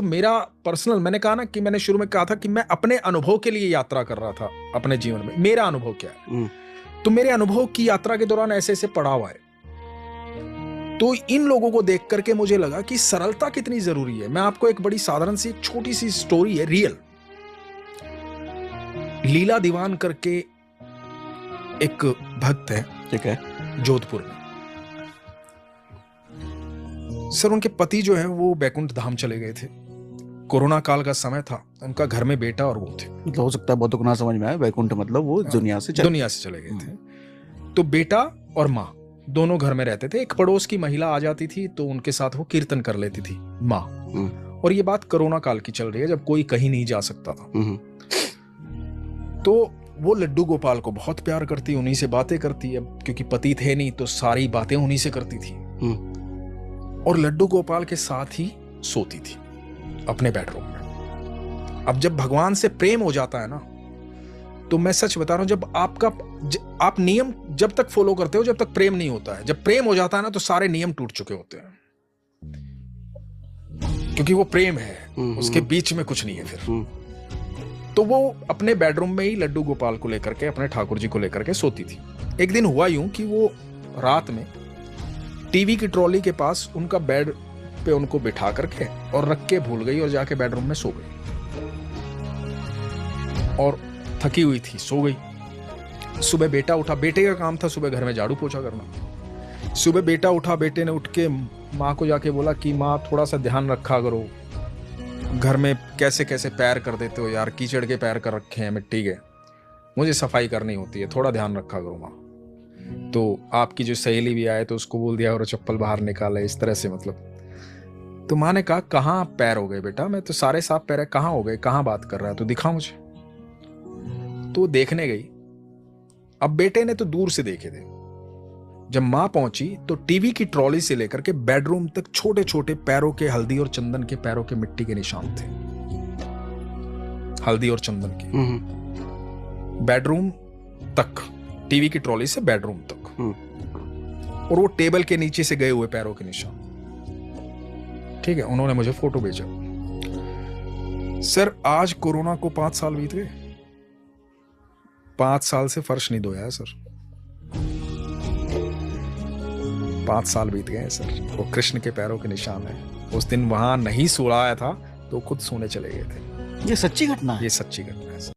तो मेरा पर्सनल, मैंने कहा ना कि मैंने शुरू में कहा था कि मैं अपने अनुभव के लिए यात्रा कर रहा था अपने जीवन में। मेरा अनुभव क्या है, तो मेरे अनुभव की यात्रा के दौरान ऐसे ऐसे पड़ाव आए, तो इन लोगों को देख करके मुझे लगा कि सरलता कितनी जरूरी है। मैं आपको एक बड़ी साधारण सी एक छोटी सी स्टोरी है, रियल। लीला दीवान करके एक भक्त है, ठीक है, जोधपुर में। सर उनके पति जो है वो बैकुंठ धाम चले गए थे। कोरोना काल का समय था, उनका घर में बेटा और वो थे। मतलब हो सकता है बहुत को ना समझ में आए, वैकुंठ मतलब वो दुनिया से चले गए थे। तो बेटा और माँ दोनों घर में रहते थे। एक पड़ोस की महिला आ जाती थी तो उनके साथ वो कीर्तन कर लेती थी माँ। और ये बात कोरोना काल की चल रही है, जब कोई कहीं नहीं जा सकता था। तो वो लड्डू गोपाल को बहुत प्यार करती, उन्हीं से बातें करती। अब क्योंकि पति थे नहीं तो सारी बातें उन्हीं से करती थी, और लड्डू गोपाल के साथ ही सोती थी अपने बेडरूम में। अब जब भगवान से प्रेम हो जाता है ना, तो मैं सच बता रहा हूं, जब आप नियम जब तक फॉलो करते हो जब तक प्रेम नहीं होता है। जब प्रेम हो जाता है ना तो सारे नियम टूट चुके होते हैं, क्योंकि वो प्रेम है, उसके बीच में कुछ नहीं है फिर। तो वो अपने बेडरूम में ही लड्डू गोपाल को लेकर के, अपने ठाकुर जी को लेकर के सोती थी। एक दिन हुआ यूं कि वो रात में टीवी की ट्रॉली के पास उनका बेड पे उनको बिठा करके और रख के भूल गई और जाके बेडरूम में सो गई। और थकी हुई थी, सो गई। सुबह बेटा उठा, बेटे का काम था सुबह घर में झाड़ू पोछा करना। सुबह बेटा उठा, बेटे ने उठ के माँ को जाके बोला कि माँ थोड़ा सा ध्यान रखा करो, घर में कैसे कैसे पैर कर देते हो यार, कीचड़ के पैर कर रखे हैं मिट्टी के, मुझे सफाई करनी होती है, थोड़ा ध्यान रखा करो माँ। तो आपकी जो सहेली भी आए तो उसको बोल दिया और चप्पल बाहर निकाले, इस तरह से मतलब। तो माँ ने कहा कहाँ पैर हो गए बेटा, मैं तो सारे साफ पैर है, कहाँ हो गए, कहाँ बात कर रहा है, तो दिखा मुझे। तो देखने गई। अब बेटे ने तो दूर से देखे थे। जब माँ पहुंची तो टीवी की ट्रॉली से लेकर के बेडरूम तक छोटे छोटे पैरों के, हल्दी और चंदन के पैरों के मिट्टी के निशान थे, हल्दी और चंदन के। बेडरूम तक, टीवी की ट्रॉली से बेडरूम तक, और वो टेबल के नीचे से गए हुए पैरों के निशान। ठीक है, उन्होंने मुझे फोटो भेजा। सर आज कोरोना को 5 साल बीत गए, 5 साल से फर्श नहीं धोया है सर। 5 साल बीत गए हैं सर। वो कृष्ण के पैरों के निशान है। उस दिन वहां नहीं सो रहा था तो खुद सोने चले गए थे। ये सच्ची घटना है? ये सच्ची घटना है सर।